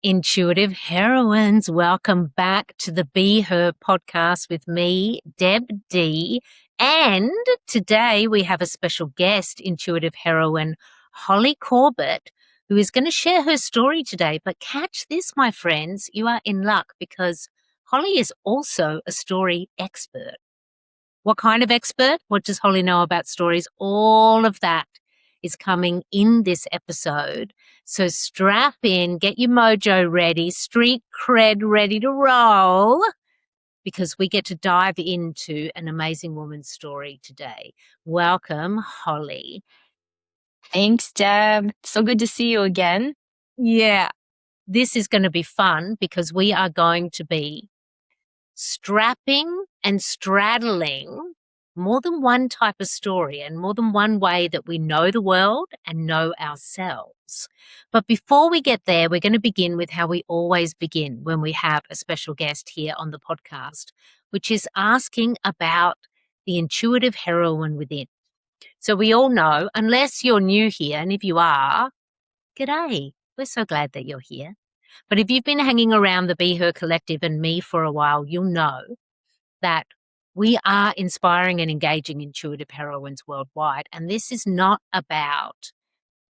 Intuitive heroines, welcome back to the Be Her podcast with me, Deb D. And today we have a special guest, intuitive heroine Holly Corbett, who is going to share her story today. But catch this, my friends, you are in luck because Holly is also a story expert. What kind of expert? What does Holly know about stories? All of that is coming in this episode. So strap in, get your mojo ready, street cred ready to roll, because we get to dive into an amazing woman's story today. Welcome, Holly. Thanks, Deb. So good to see you again. Yeah, this is going to be fun because we are going to be strapping and straddling more than one type of story and more than one way that we know the world and know ourselves. But before we get there, we're going to begin with how we always begin when we have a special guest here on the podcast, which is asking about the intuitive heroine within. So we all know, unless you're new here, and if you are, g'day. We're so glad that you're here. But if you've been hanging around the Be Her Collective and me for a while, you'll know that we are inspiring and engaging intuitive heroines worldwide. And this is not about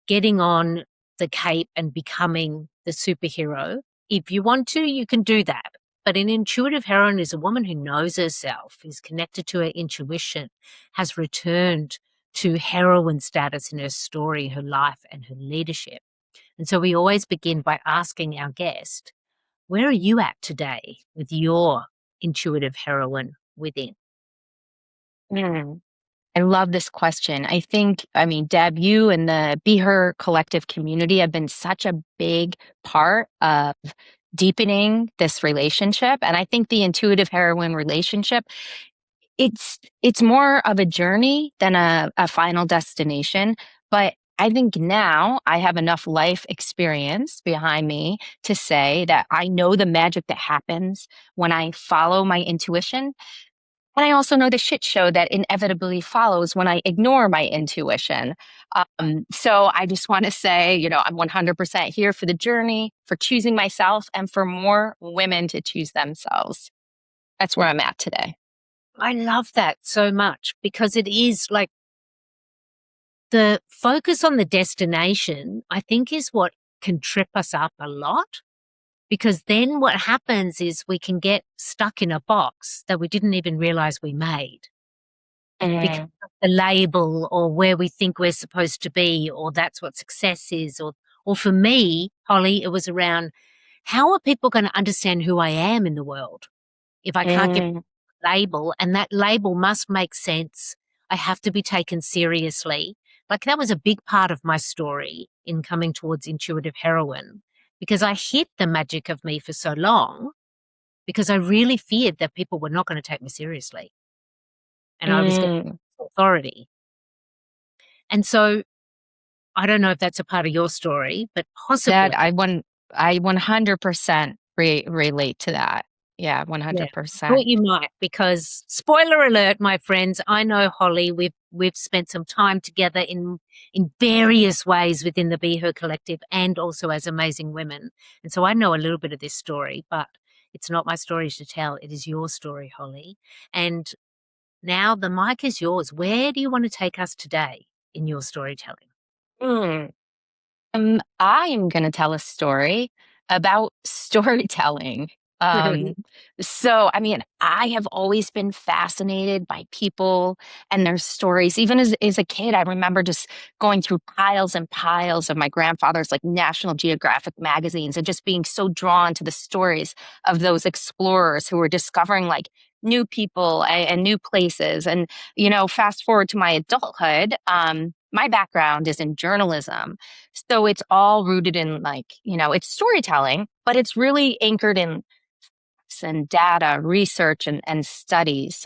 getting on the cape and becoming the superhero. If you want to, you can do that. But an intuitive heroine is a woman who knows herself, is connected to her intuition, has returned to heroine status in her story, her life, and her leadership. And so we always begin by asking our guest, where are you at today with your intuitive heroine within? I love this question. Deb, you and the Be Her Collective community have been such a big part of deepening this relationship. And I think the intuitive heroine relationship, it's more of a journey than a final destination. But I think now I have enough life experience behind me to say that I know the magic that happens when I follow my intuition. And I also know the shit show that inevitably follows when I ignore my intuition. So I just want to say, I'm 100% here for the journey, for choosing myself, and for more women to choose themselves. That's where I'm at today. I love that so much because it is like the focus on the destination, I think, is what can trip us up a lot. Because then what happens is we can get stuck in a box that we didn't even realize we made. Because of the label or where we think we're supposed to be, or that's what success is. Or for me, Holly, it was around how are people going to understand who I am in the world if I can't get a label, and that label must make sense. I have to be taken seriously. Like that was a big part of my story in coming towards intuitive heroine, because I hid the magic of me for so long because I really feared that people were not going to take me seriously. And I was getting authority. And so I don't know if that's a part of your story, but possibly. That I 100% relate to that. Yeah, 100%. I thought you might, because spoiler alert, my friends, I know Holly. We've spent some time together in various ways within the Be Her Collective and also as amazing women. And so I know a little bit of this story, but it's not my story to tell. It is your story, Holly. And now the mic is yours. Where do you want to take us today in your storytelling? I am going to tell a story about storytelling. I have always been fascinated by people and their stories. Even as a kid, I remember just going through piles and piles of my grandfather's like National Geographic magazines and just being so drawn to the stories of those explorers who were discovering like new people and new places. And, fast forward to my adulthood, my background is in journalism. So it's all rooted in it's storytelling, but it's really anchored in facts and data, research and studies.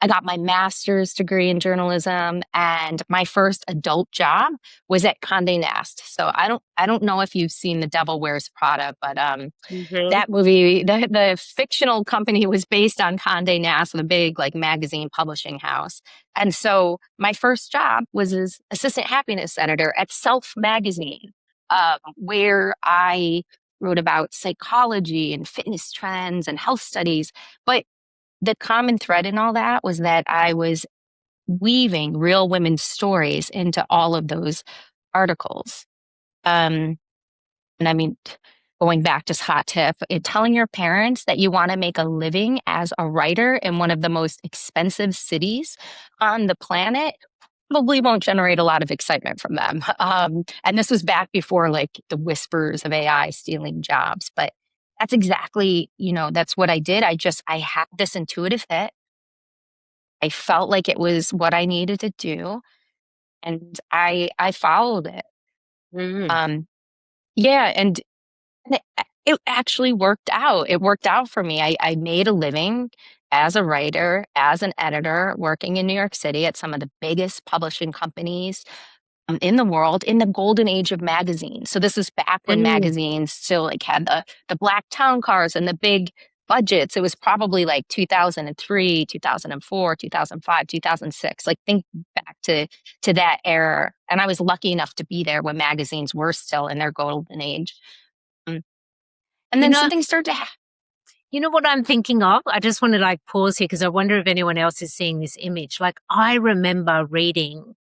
I got my master's degree in journalism, and my first adult job was at Condé Nast. So I don't know if you've seen The Devil Wears Prada, but that movie, the fictional company was based on Condé Nast, the big like magazine publishing house. And so my first job was as assistant happiness editor at Self magazine, where I wrote about psychology and fitness trends and health studies. But the common thread in all that was that I was weaving real women's stories into all of those articles. Um, and I mean, going back, just hot tip, telling your parents that you want to make a living as a writer in one of the most expensive cities on the planet probably won't generate a lot of excitement from them. And this was back before like the whispers of AI stealing jobs, but that's exactly, that's what I did. I had this intuitive hit. I felt like it was what I needed to do, and I followed it. Mm. Um, yeah, and it actually worked out. It worked out for me. I made a living as a writer, as an editor, working in New York City at some of the biggest publishing companies in the world in the golden age of magazines. So this is back when Mm. magazines still like had the black town cars and the big budgets. It was probably like 2003, 2004, 2005, 2006. Like think back to that era. And I was lucky enough to be there when magazines were still in their golden age. Um, and You then know, something started to happen. you know what I'm thinking of? I just want to like pause here because I wonder if anyone else is seeing this image. Like I remember reading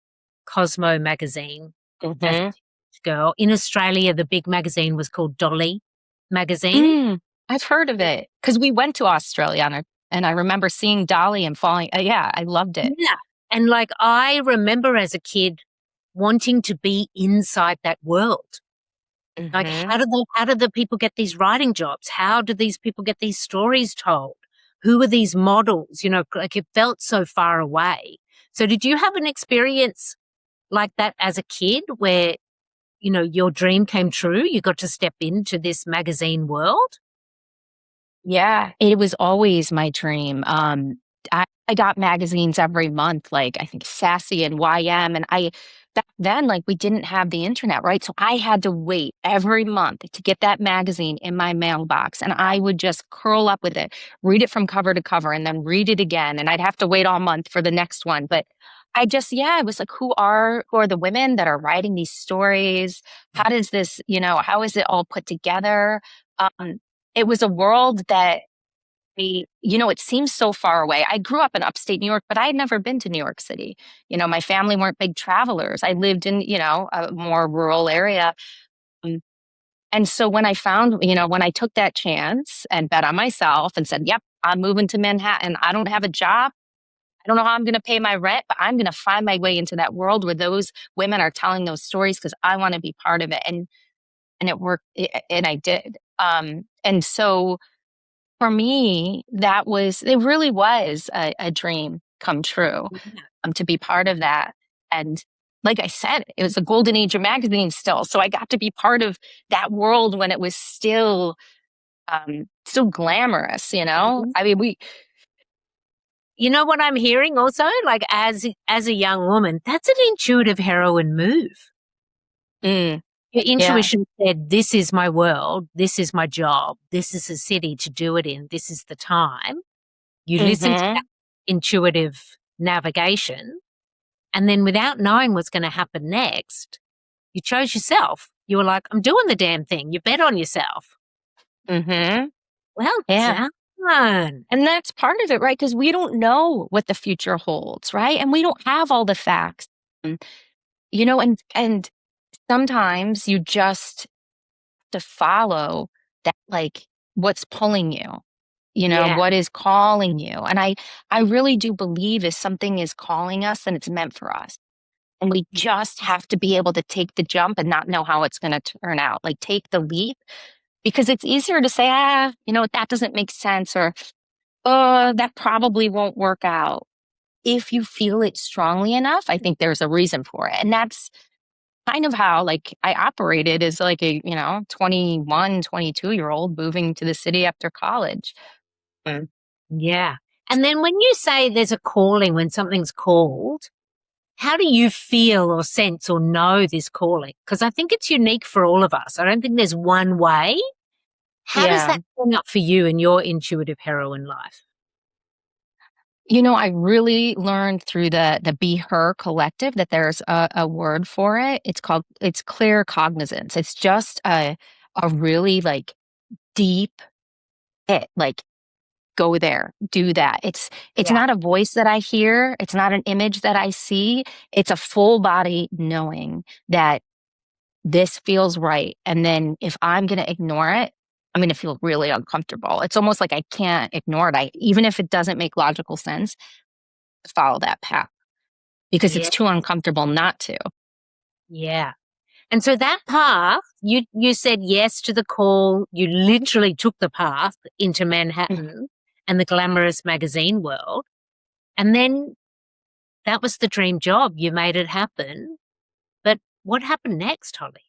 Cosmo magazine as a Mhm. teenage girl. In Australia, the big magazine was called Dolly magazine. I've heard of it because we went to Australia and I remember seeing Dolly and falling. Yeah, I loved it. Yeah. And like I remember as a kid wanting to be inside that world. Like Hmm. how do the people get these writing jobs? How do these people get these stories told? Who are these models? Like it felt so far away. So did you have an experience like that as a kid where, your dream came true? You got to step into this magazine world? Yeah, it was always my dream. I got magazines every month, like I think Sassy and YM, and I back then like we didn't have the internet, right? So I had to wait every month to get that magazine in my mailbox, and I would just curl up with it, read it from cover to cover, and then read it again, and I'd have to wait all month for the next one. But I was like, who are the women that are writing these stories? How does this, how is it all put together? Um, it was a world that it seems so far away. I grew up in upstate New York, but I had never been to New York City. My family weren't big travelers. I lived in, a more rural area. Um, and so when I took that chance and bet on myself and said, yep, I'm moving to Manhattan. I don't have a job. I don't know how I'm going to pay my rent, but I'm going to find my way into that world where those women are telling those stories because I want to be part of it. And it worked, and I did. And so for me, it really was a dream come true, Yeah. to be part of that. And like I said, it was a golden age of magazines still. So I got to be part of that world when it was still glamorous, Mhm. I mean, You know what I'm hearing also? Like as a young woman, that's an intuitive heroine move. mm, Your yeah. intuition said, this is my world, this is my job, this is the city to do it in, this is the time. You listen to that Hmm. intuitive navigation, and then without knowing what's going to happen next, you chose yourself. You were like, I'm doing the damn thing. You bet on yourself. Hmm. Well Yeah. done. And that's part of it, right? Because we don't know what the future holds, right? And we don't have all the facts. Mm, and sometimes you just to follow that, like what's pulling you, Yeah. what is calling you. And I really do believe if something is calling us, then it's meant for us. And we just have to be able to take the jump and not know how it's going to turn out. Like take the leap because it's easier to say, that doesn't make sense or, oh, that probably won't work out. If you feel it strongly enough, I think there's a reason for it. And that's kind of how like I operated as like a 21, 22-year old moving to the city after college. Mm. Yeah. And then when you say there's a calling, when something's called, how do you feel or sense or know this calling? Because I think it's unique for all of us. I don't think there's one way. How does Yeah. that turn up for you in your intuitive heroine life? I really learned through the Be Her collective that there's a word for it. It's clear cognizance. It's just a really like deep hit, like go there, do that. It's Yeah. not a voice that I hear, it's not an image that I see. It's a full body knowing that this feels right. And then if I'm going to ignore it, I'm going to feel really uncomfortable. It's almost like I can't ignore it. Even if it doesn't make logical sense, follow that path because Yeah. it's too uncomfortable not to. Yeah. And so that path, you said yes to the call. You literally took the path into Manhattan and the glamorous magazine world. And then that was the dream job. You made it happen. But what happened next, Holly?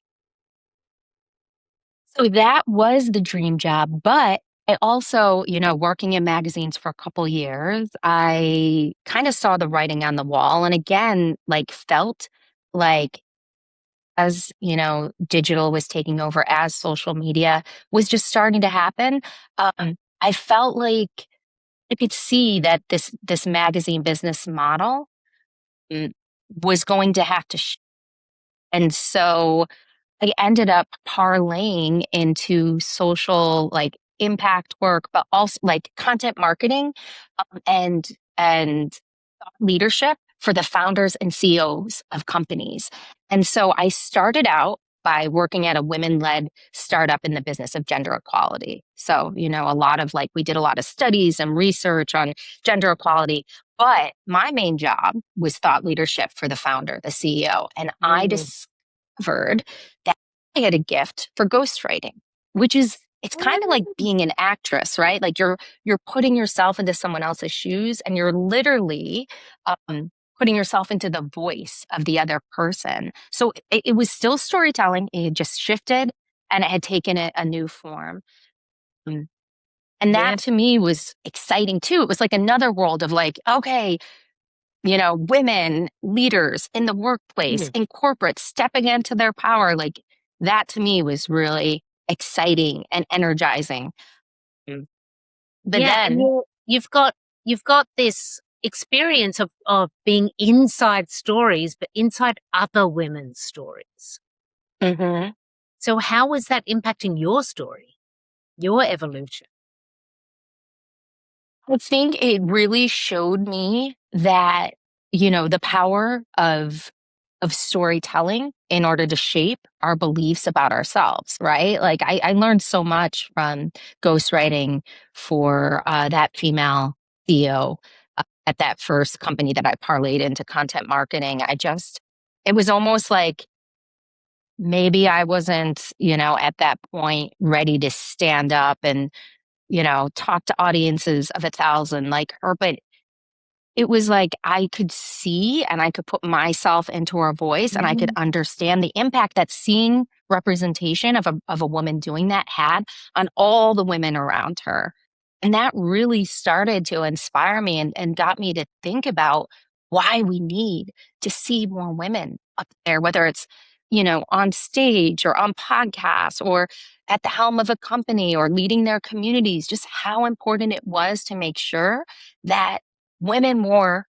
So that was the dream job. But I also, working in magazines for a couple years, I kind of saw the writing on the wall and again, like felt like as, digital was taking over, as social media was just starting to happen, I felt like I could see that this magazine business model mm, was going to have to and so I ended up parlaying into social like impact work, but also like content marketing and leadership for the founders and CEOs of companies. And so I started out by working at a women led startup in the business of gender equality. So, a lot of like, we did a lot of studies and research on gender equality. But my main job was thought leadership for the founder, the CEO. And I Mm. discovered that I had a gift for ghostwriting, which is, it's kind of like being an actress, right? Like you're putting yourself into someone else's shoes and you're literally putting yourself into the voice of the other person. So it was still storytelling. It had just shifted and it had taken a new form. Um, And Yeah. that to me was exciting too. It was like another world of like, okay, women leaders in the workplace, Mm. in corporate, stepping into their power. Like that to me was really exciting and energizing. Mm. But Yeah. And then, you've got this experience of being inside stories, but inside other women's stories. Mhm. So how was that impacting your story, your evolution? I think it really showed me that, the power of storytelling in order to shape our beliefs about ourselves, right? Like I learned so much from ghostwriting for that female CEO at that first company that I parlayed into content marketing. It was almost like maybe I wasn't, at that point ready to stand up and talk to audiences of 1,000 like her, but it was like I could see and I could put myself into her voice and I could Mm. understand the impact that seeing representation of a woman doing that had on all the women around her. And that really started to inspire me and got me to think about why we need to see more women up there, whether it's, on stage or on podcasts or at the helm of a company or leading their communities, just how important it was to make sure that women were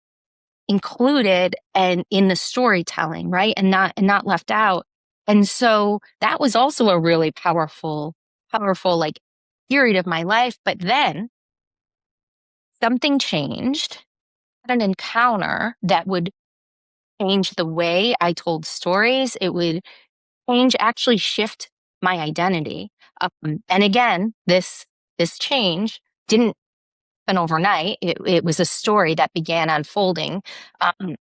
included and in the storytelling, right? And not left out. And so that was also a really powerful like period of my life. But then something changed at an encounter that would change the way I told stories. It would actually shift my identity. And again, this change didn't happen overnight. It was a story that began unfolding um,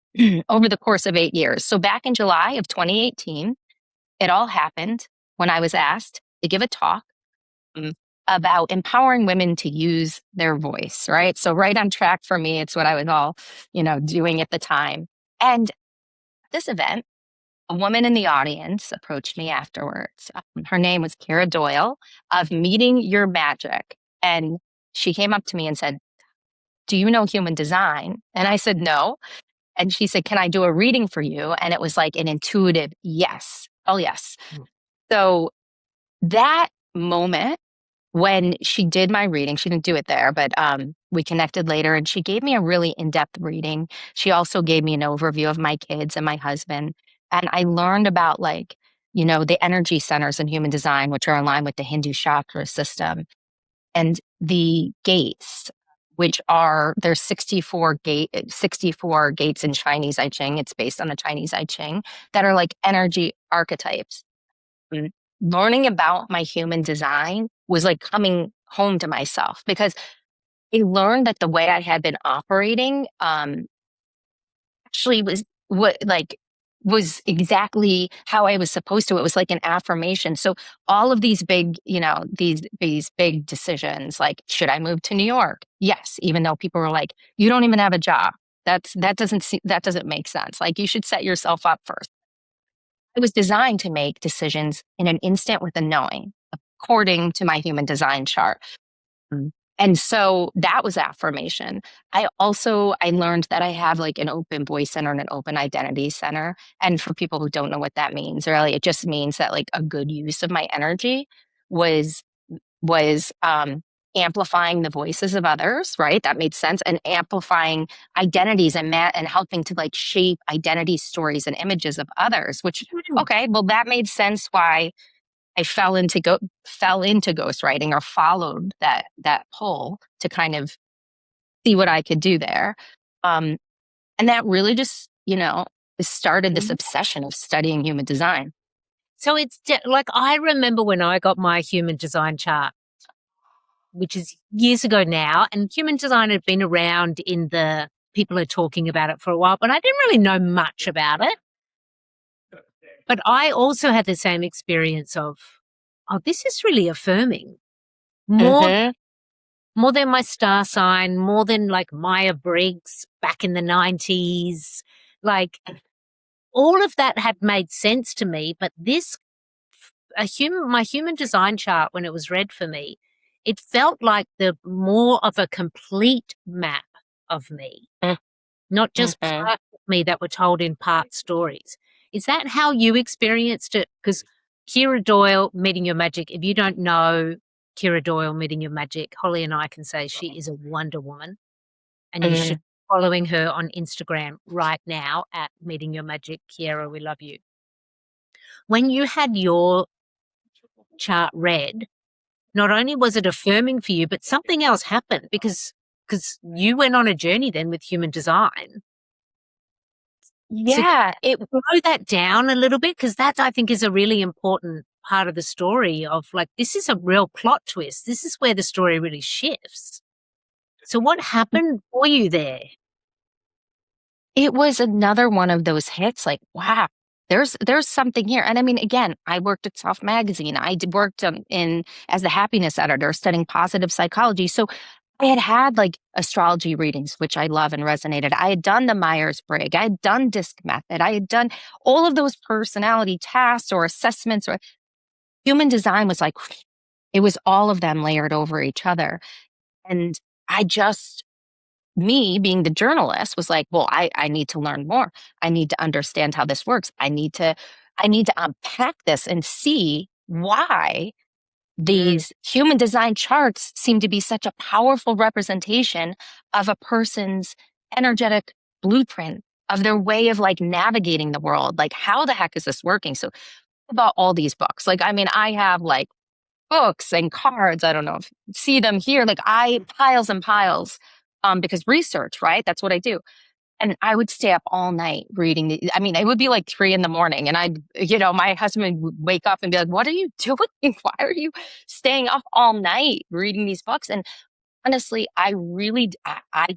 over the course of 8 years. So back in July of 2018, it all happened when I was asked to give a talk um, about empowering women to use their voice, right? So right on track for me. It's what I was all, doing at the time. And this event, a woman in the audience approached me afterwards. Her name was Kara Doyle of Meeting Your Magic. And she came up to me and said, "Do you know human design?" And I said, "No." And she said, "Can I do a reading for you?" And it was like an intuitive yes. Oh, yes. Mm. So that moment when she did my reading, she didn't do it there, but we connected later and she gave me a really in depth reading. She also gave me an overview of my kids and my husband. And I learned about like the energy centers in human design, which are aligned with the Hindu chakra system, and the gates, which are there's 64 gates in Chinese I Ching. It's based on the Chinese I Ching that are like energy archetypes. Mm, Learning about my human design was like coming home to myself because I learned that the way I had been operating actually was exactly how I was supposed to. It was like an affirmation. So all of these big, these big decisions, like should I move to New York? Yes, even though people were like, you don't even have a job. That doesn't make sense. Like you should set yourself up first. It was designed to make decisions in an instant with a knowing, according to my human design chart. Mm. And so that was affirmation. I learned that I have like an open voice center and an open identity center. And for people who don't know what that means, really, it just means that like a good use of my energy was was amplifying the voices of others, right? That made sense. And amplifying identities and helping to like shape identity stories and images of others, which Mm. okay, well that made sense why I fell into ghostwriting or followed that pull to kind of see what I could do there. Um, and that really just, started this Mhm. obsession of studying human design. So it's like I remember when I got my human design chart, which is years ago now, and human design had been around in the people are talking about it for a while, but I didn't really know much about it. But I also had the same experience of, oh, this is really affirming. More Mm-hmm. more than my star sign, more than like Maya Briggs back in the 90s. Like all of that had made sense to me, but my human design chart when it was read for me, it felt like the more of a complete map of me, not just Mm-hmm. parts of me that were told in part stories. Is that how you experienced it? Because Kira Doyle, Meeting Your Magic, if you don't know Kira Doyle, Meeting Your Magic, Holly and I can say she is a Wonder Woman, and you should be following her on Instagram right now at Meeting Your Magic. Kiera, we love you. When you had your chart read, not only was it affirming for you, but something else happened because you went on a journey then with human design. So Yeah, it slow that down a little bit because that I think is a really important part of the story of like this is a real plot twist. This is where the story really shifts. So what happened for you there? it was another one of those hits like, wow, there's something here. And I mean, again, I worked at Soft Magazine. Worked in as the happiness editor studying positive psychology. So I had like astrology readings, which I love and resonated. I had done the Myers-Briggs. I had done DISC method. I had done all of those personality tests or assessments or human design was like, it was all of them layered over each other. And I just me being the journalist was like, well, I need to learn more. I need to understand how this works. I need to unpack this and see why Mm, these human design charts seem to be such a powerful representation of a person's energetic blueprint of their way of like navigating the world. Like, how the heck is this working? So about all these books, like, I mean, I have like books and cards. I don't know if you see them here. Like I piles and piles, because research, right? That's what I do. And I would stay up all night reading. I mean, it would be like 3 in the morning, and my husband would wake up and be like, "What are you doing? Why are you staying up all night reading these books?" And honestly, I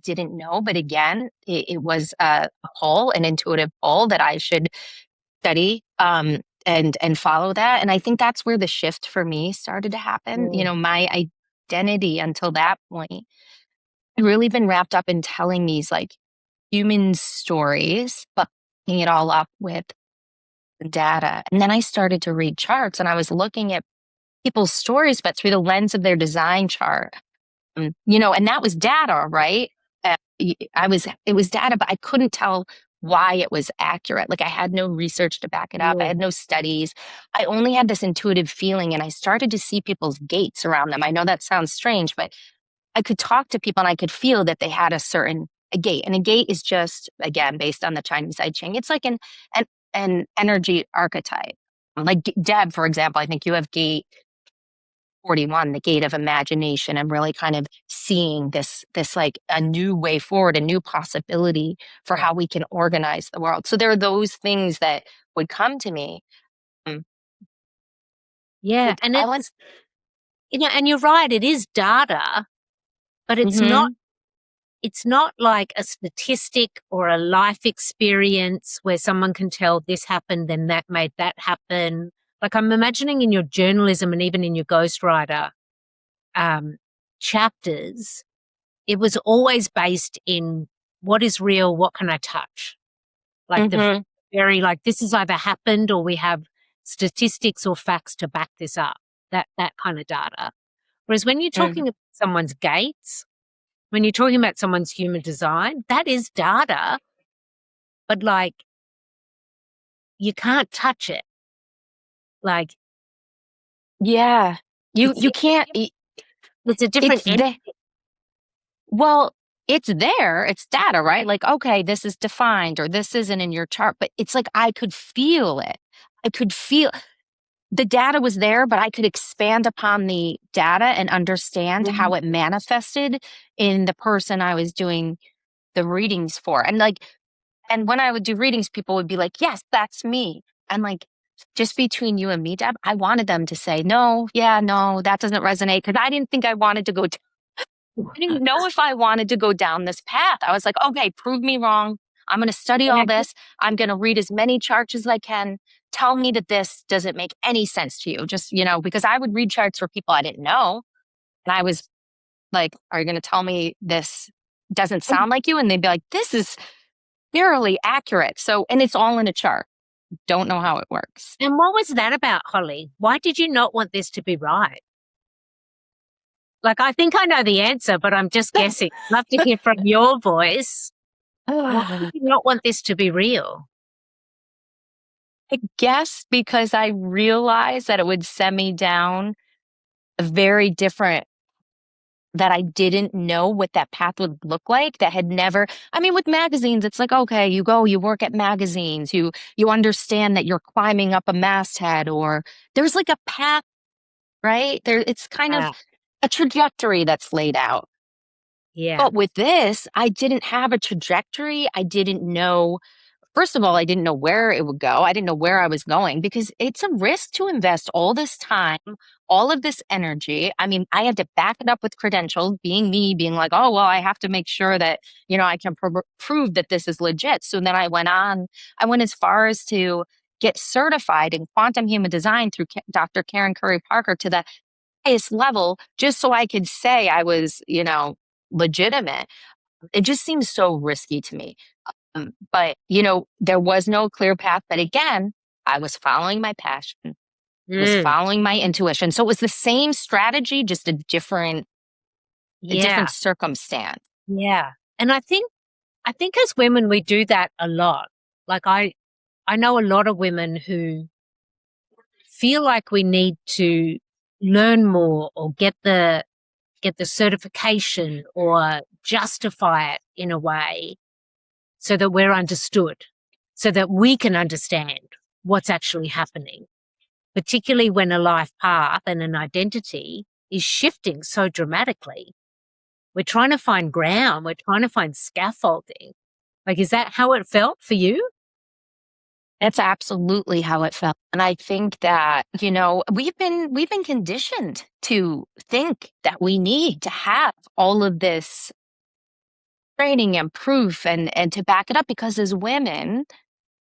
didn't know, but again, it was a pull, an intuitive pull that I should study and follow that. And I think that's where the shift for me started to happen. mm, My identity until that point had really been wrapped up in telling these like human stories, but picking it all up with the data. And then I started to read charts and I was looking at people's stories, but through the lens of their design chart. And that was data, right? It was data, but I couldn't tell why it was accurate. Like I had no research to back it up. I yeah. had no studies. I only had this intuitive feeling and I started to see people's gates around them. I know that sounds strange, but I could talk to people and I could feel that they had a gate. And a gate is just, again, based on the Chinese I Ching. It's like an energy archetype. Like Deb, for example, I think you have gate 41, the gate of imagination, and really kind of seeing this like a new way forward, a new possibility for Yeah. how we can organize the world. So there are those things that would come to me. Um, Yeah. And I went, it's, and you're right, it is data, but hmm it's not like a statistic or a life experience where someone can tell this happened, then that made that happen. Like I'm imagining in your journalism and even in your ghostwriter um, chapters, it was always based in what is real, what can I touch? Like the hmm very like this has either happened or we have statistics or facts to back this up. That kind of data. Whereas when you're talking about someone's gates, when you're talking about someone's human design, that is data, but like you can't touch it. Like yeah, it's you can't, it's a different it's entity. there. Well, it's there, it's data, right? Like, okay, this is defined or this isn't in your chart, but it's like I could feel it. I could feel the data was there, but I could expand upon the data and understand how it manifested in the person I was doing the readings for. And like, and when I would do readings, people would be like, yes, that's me. And like, just between you and me, Deb, I wanted them to say, no, yeah, no, that doesn't resonate. Cause I didn't think I wanted to go, I didn't know if I wanted to go down this path. I was like, okay, prove me wrong. I'm going to study all this. I'm going to read as many charts as I can. Tell me that this doesn't make any sense to you. Just, because I would read charts for people I didn't know. And I was like, are you going to tell me this doesn't sound like you? And they'd be like, this is eerily accurate. So, and it's all in a chart. Don't know how it works. And what was that about, Holly? Why did you not want this to be right? Like, I think I know the answer, but I'm just guessing. Love to hear from your voice. Why did I you not want this to be real? guess because I realized that it would send me down a very different that I didn't know what that path would look like that had never I mean with magazines it's like okay you go you work at magazines you understand that you're climbing up a masthead or there's like a path right there it's kind of Ah, a trajectory that's laid out yeah. but with this I didn't have a trajectory I didn't know first of all, I didn't know where it would go. I didn't know where I was going because it's a risk to invest all this time, all of this energy. I mean, I had to back it up with credentials, being me, being like, oh, well, I have to make sure that, I can prove that this is legit. So then I went as far as to get certified in quantum human design through Dr. Karen Curry Parker to the highest level, just so I could say I was, legitimate. It just seems so risky to me. But, there was no clear path. But again, I was following my passion, was Mm, following my intuition. So it was the same strategy, just a yeah. different circumstance. Yeah. And I think as women, we do that a lot. Like I know a lot of women who feel like we need to learn more or get the certification or justify it in a way so that we're understood, so that we can understand what's actually happening, particularly when a life path and an identity is shifting so dramatically. We're trying to find ground, we're trying to find scaffolding. Like, is that how it felt for you? That's absolutely how it felt. And I think that, we've been conditioned to think that we need to have all of this training and proof and to back it up because as women,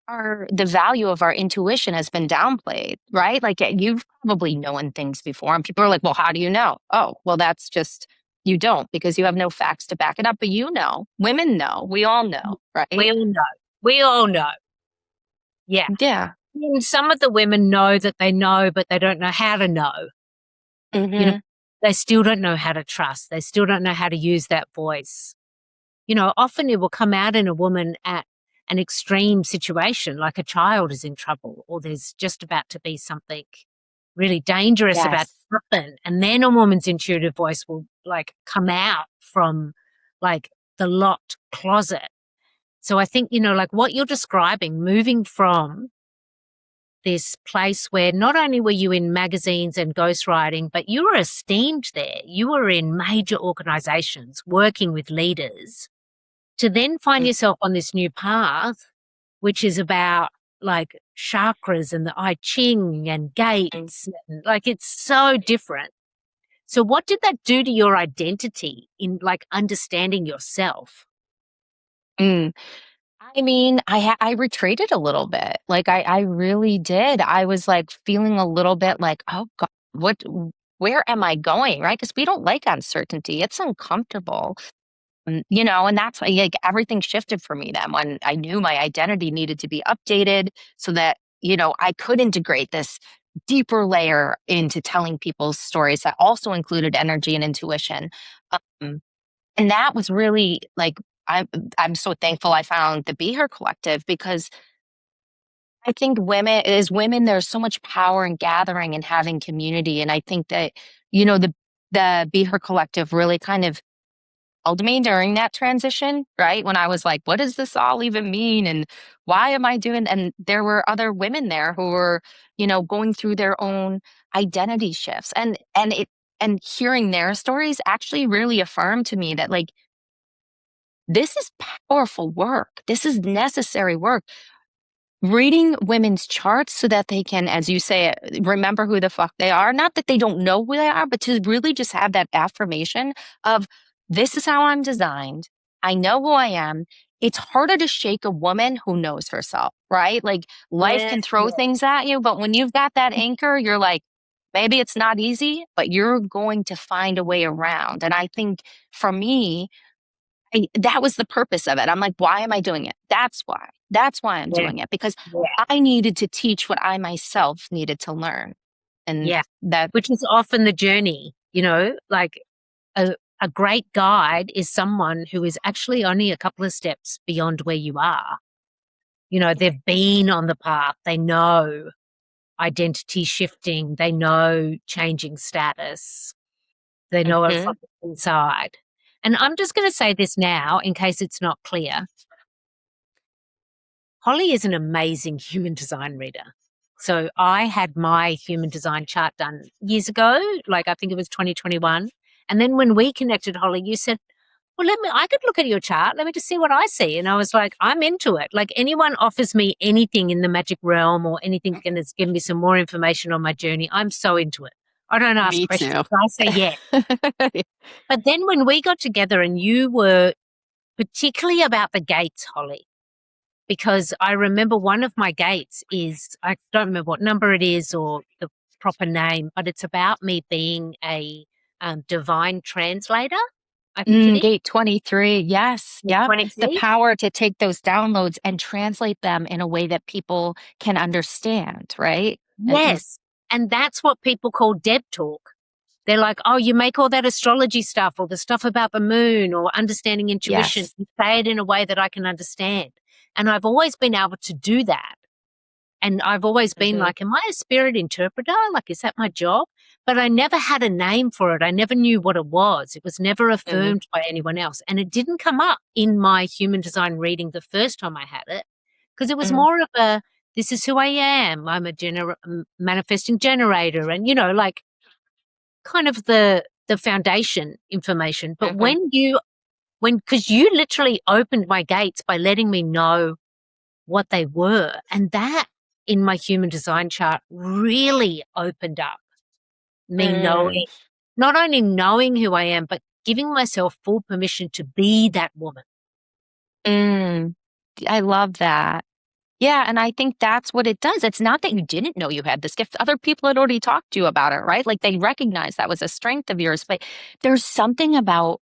the value of our intuition has been downplayed, right? Like you've probably known things before, and people are like, "Well, how do you know?" Oh, well, that's just you don't because you have no facts to back it up. But women know, we all know, We right? all know. We all know. Yeah. Yeah. And some of the women know that they know, but they don't know how to know. You know, hmm they still don't know how to trust. They still don't know how to use that voice. Often it will come out in a woman at an extreme situation, like a child is in trouble or there's just about to be something really dangerous about Yes. to happen. And then a woman's intuitive voice will like come out from like the locked closet. So I think, like what you're describing, moving from this place where not only were you in magazines and ghostwriting, but you were esteemed there. You were in major organizations working with leaders, to then find yourself on this new path, which is about like chakras and the I Ching and gates. And, like, it's so different. So what did that do to your identity in like understanding yourself? Mm. I mean, I retreated a little bit. Like I really did. I was like feeling a little bit like, oh God, where am I going? Right? Because we don't like uncertainty. It's uncomfortable. And that's why like everything shifted for me then when I knew my identity needed to be updated so that, I could integrate this deeper layer into telling people's stories that also included energy and intuition. Um, and that was really like I'm so thankful I found the Be Her Collective because I think women, there's so much power in gathering and having community. And I think that, the Be Her Collective really kind of held me during that transition, right? When I was like, what does this all even mean? And why am I doing? And there were other women there who were, going through their own identity shifts and hearing their stories actually really affirmed to me that like, this is powerful work. This is necessary work. Reading women's charts so that they can, as you say, remember who the fuck they are. Not that they don't know who they are, but to really just have that affirmation of this is how I'm designed. I know who I am. It's harder to shake a woman who knows herself, right? Like life Yeah, can throw things at you, but when you've got that anchor, you're like, maybe it's not easy, but you're going to find a way around. And I think for me, that was the purpose of it. I'm like, why am I doing it? That's why. That's why I'm yeah, doing it because yeah, I needed to teach what I myself needed to learn. And yeah. that, Which is often the journey, like a great guide is someone who is actually only a couple of steps beyond where you are. They've been on the path. They know identity shifting. They know changing status. They know it from Mhm. the inside. And I'm just going to say this now in case it's not clear. Holly is an amazing human design reader. So I had my human design chart done years ago, like I think it was 2021. And then when we connected, Holly, you said, well, I could look at your chart. Let me just see what I see. And I was like, I'm into it. Like anyone offers me anything in the magic realm or anything going to give me some more information on my journey, I'm so into it. I don't ask Me questions. too. I say yes. But then when we got together and you were particularly about the gates, Holly, because I remember one of my gates is, I don't remember what number it is or the proper name, but it's about me being a divine translator. I think it is. Gate 23. Yes. Yep. The 23. power to take those downloads and translate them in a way that people can understand, right? And Yes. And that's what people call Deb talk. They're like, oh, you make all that astrology stuff or the stuff about the moon or understanding intuition. yes. You say it in a way that I can understand. And I've always been able to do that. And I've always been Mhm. like, am I a spirit interpreter? Like, is that my job? But I never had a name for it. I never knew what it was. It was never Mhm. affirmed by anyone else. And it didn't come up in my human design reading the first time I had it because it was Mhm. more of a, this is who I am. I'm a manifesting generator and, like kind of the foundation information. But Mhm. because you literally opened my gates by letting me know what they were. And that in my human design chart really opened up me Mm. knowing, not only knowing who I am, but giving myself full permission to be that woman. Mm. I love that. Yeah, and I think that's what it does. It's not that you didn't know you had this gift. Other people had already talked to you about it, right? Like they recognized that was a strength of yours. But there's something about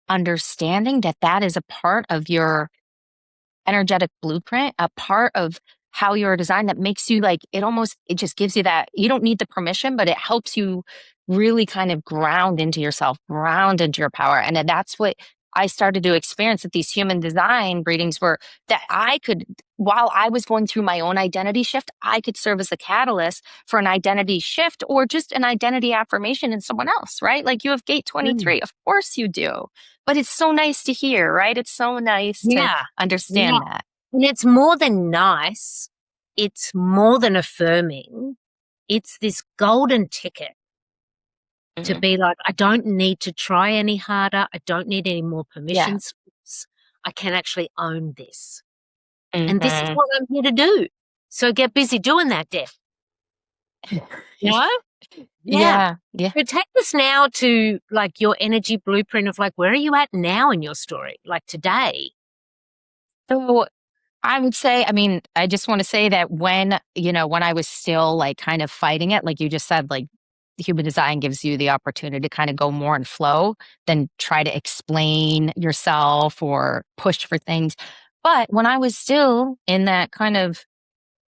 understanding that that is a part of your energetic blueprint, a part of how you're designed that makes you like it just gives you that you don't need the permission, but it helps you really kind of ground into yourself, ground into your power. And then that's what I started to experience at these human design readings were that I could, while I was going through my own identity shift, I could serve as a catalyst for an identity shift or just an identity affirmation in someone else, right? Like you have gate Mm. 23. Of course you do. But it's so nice to hear, right? It's so nice to Yeah. Yeah. understand that. And it's more than nice. it's more than affirming. It's this golden ticket to Mhm. be like, I don't need to try any harder. I don't need any more Yeah. permission slips. I can actually own this. And this is Mhm. what I'm here to do. So get busy doing that, Deb. You know? Yeah. Yeah. Yeah. So take us now to like your energy blueprint of like, where are you at now in your story? Like today. So I would say, I mean, I just want to say that when I was still like kind of fighting it, like you just said, like human design gives you the opportunity to kind of go more in flow than try to explain yourself or push for things. But when I was still in that kind of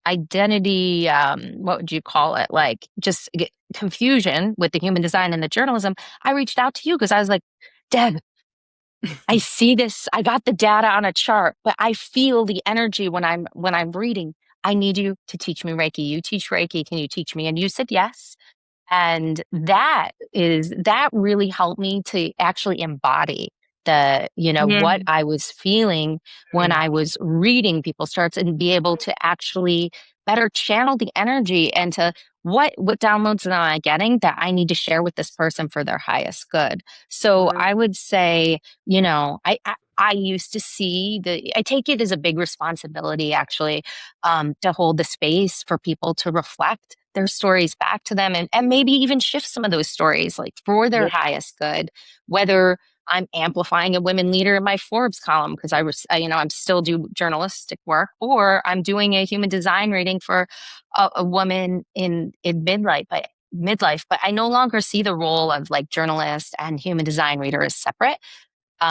identity, what would you call it? Like just confusion with the human design and the journalism, I reached out to you because I was like, Deb, I see this. I got the data on a chart, but I feel the energy when I'm reading. I need you to teach me Reiki. You teach Reiki. Can you teach me? And you said yes. And that really helped me to actually embody Yeah. what I was feeling when I was reading people's charts and be able to actually better channel the energy and to what downloads am I getting that I need to share with this person for their highest good. So Mm. I would say, I used to I take it as a big responsibility actually, to hold the space for people to reflect their stories back to them and maybe even shift some of those stories like for their Yeah. highest good, whether I'm amplifying a women leader in my Forbes column because I'm still do journalistic work, or I'm doing a human design reading for a woman in midlife, but I no longer see the role of like journalist and human design reader as separate,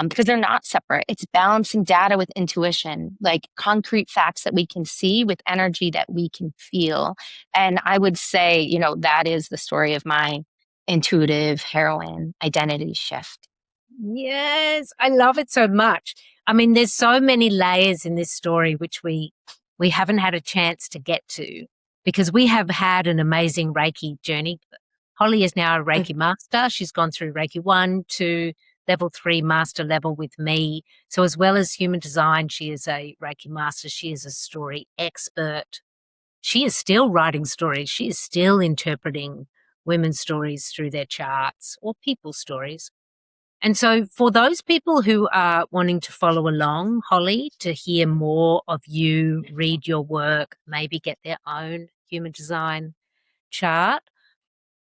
because they're not separate. It's balancing data with intuition, like concrete facts that we can see with energy that we can feel. And I would say, that is the story of my intuitive heroine identity shift. Yes, I love it so much. I mean, there's so many layers in this story which we haven't had a chance to get to because we have had an amazing Reiki journey. Holly is now a Reiki master. She's gone through Reiki 1, 2, level 3 master level with me. So as well as human design, she is a Reiki master. She is a story expert. She is still writing stories. She is still interpreting women's stories through their charts or people's stories. And so for those people who are wanting to follow along, Holly, to hear more of you, read your work, maybe get their own human design chart,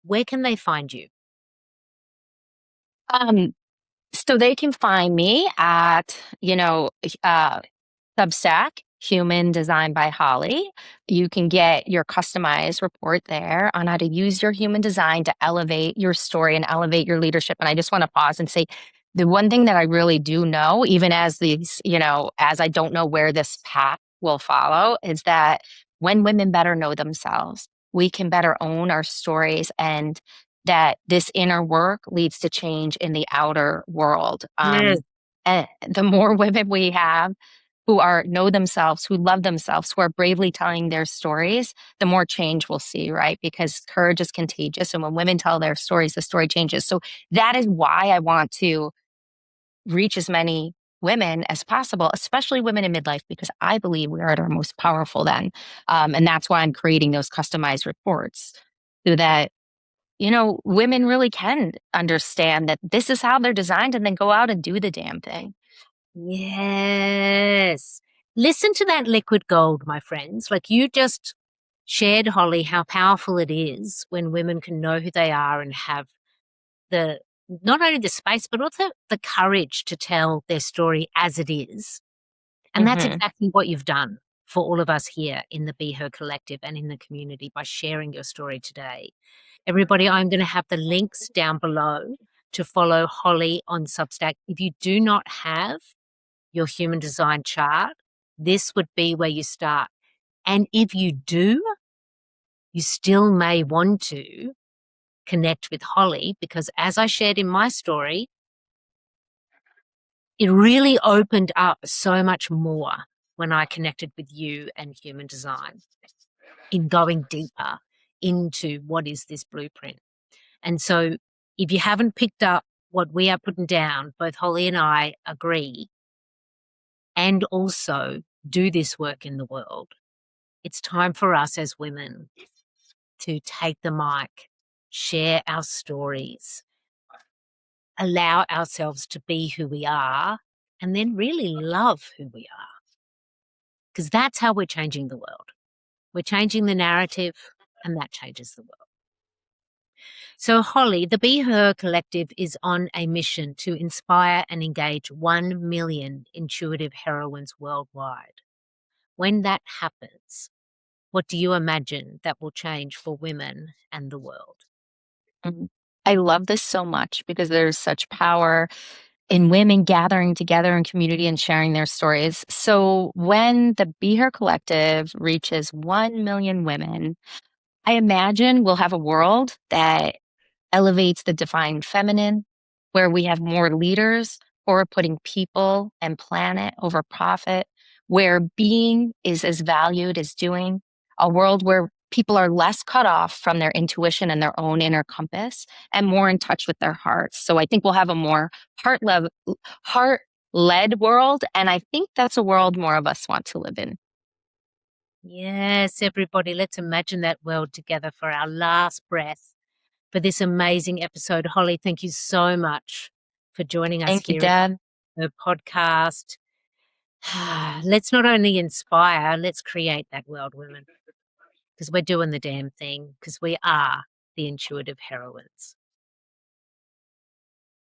where can they find you? Um, so they can find me at, uh, Substack, Human Design by Holly. You can get your customized report there on how to use your human design to elevate your story and elevate your leadership. And I just want to pause and say the one thing that I really do know, even as I don't know where this path will follow, is that when women better know themselves, we can better own our stories and that this inner work leads to change in the outer world. Yes. And the more women we have who know themselves, who love themselves, who are bravely telling their stories, the more change we'll see, right? Because courage is contagious. And when women tell their stories, the story changes. So that is why I want to reach as many women as possible, especially women in midlife, because I believe we are at our most powerful then. And that's why I'm creating those customized reports so that, women really can understand that this is how they're designed and then go out and do the damn thing. Yes. Listen to that liquid gold, my friends. Like you just shared, Holly, how powerful it is when women can know who they are and have the not only the space, but also the courage to tell their story as it is. And that's Hmm. exactly what you've done for all of us here in the Be Her Collective and in the community by sharing your story today. Everybody, I'm going to have the links down below to follow Holly on Substack. If you do not have your human design chart, this would be where you start. And if you do, you still may want to connect with Holly because as I shared in my story, it really opened up so much more when I connected with you and human design in going deeper into what is this blueprint. And so if you haven't picked up what we are putting down, both Holly and I agree, and also do this work in the world, It's time for us as women to take the mic, share our stories, allow ourselves to be who we are, and then really love who we are. Because that's how we're changing the world. We're changing the narrative, and that changes the world. So, Holly, the Be Her Collective is on a mission to inspire and engage 1 million intuitive heroines worldwide. When that happens, what do you imagine that will change for women and the world? Mhm. I love this so much because there's such power in women gathering together in community and sharing their stories. So when the Be Her Collective reaches 1 million women, I imagine we'll have a world that elevates the divine feminine, where we have more leaders who are putting people and planet over profit, where being is as valued as doing, a world where people are less cut off from their intuition and their own inner compass and more in touch with their hearts. So I think we'll have a more heart led world. And I think that's a world more of us want to live in. Yes, everybody, let's imagine that world together for our last breath for this amazing episode. Holly, thank you so much for joining us Thank you, here at Deb. the podcast. Let's not only inspire, let's create that world, women, because we're doing the damn thing, because we are the intuitive heroines.